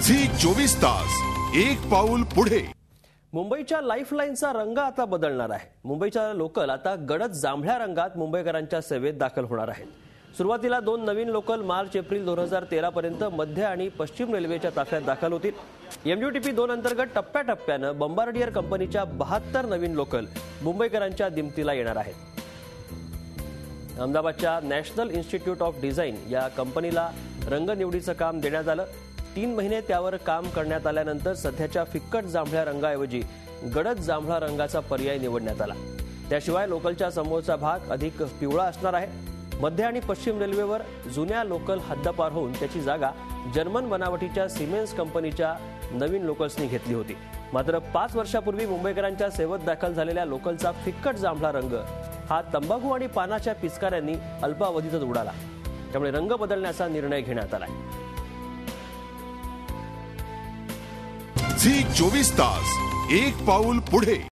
Zee 24 तास एक पाऊल पुढे। मुंबईच्या लाईफलाईनचा रंग आता बदलणार आहे। मुंबईच्या लोकल आता गडद जांभळ्या रंगात मुंबईकरांच्या सेवेत दाखल होणार आहेत। सुरुवातीला 2 नवीन लोकल मार्च-एप्रिल 2013 पर्यंत मध्य आणि पश्चिम रेल्वेच्या ताफ्यात दाखल होतील। MUTP 2 अंतर्गत टप्प्याटप्प्याने बंबार्डियर कंपनीच्या 72 नवीन लोकल मुंबईकरांच्या दिमतीला येणार आहेत। अहमदाबादच्या नॅशनल इन्स्टिट्यूट ऑफ डिझाईन या कंपनीला रंग निवडीचं काम देण्यात आलं। 3 महिने त्यावर काम करण्यात आल्यानंतर सध्याच्या फिक्कट जांभळ्या रंगाऐवजी गडद जांभळा रंगाचा पर्याय निवडण्यात आला। त्याशिवाय लोकलच्या समोरचा भाग अधिक पिवळा असणार आहे। मध्य आणि पश्चिम रेल्वेवर जुन्या लोकल हद्दपार होऊन त्याची जागा जर्मन बनावटीच्या सिमेन्स कंपनीच्या नवीन लोकल्सनी घेतली होती। मात्र 5 वर्षापूर्वी मुंबईकरांच्या सेवेत दाखल झालेल्या लोकलचा फिक्कट जांभळा रंग हा तंबाखू आणि पानाच्या पिचकाऱ्यांनी अल्पावधीतच उडाला। त्यामुळे रंग बदलण्याचा निर्णय घेण्यात आला। झी 24 तास एक पाऊल पुढे।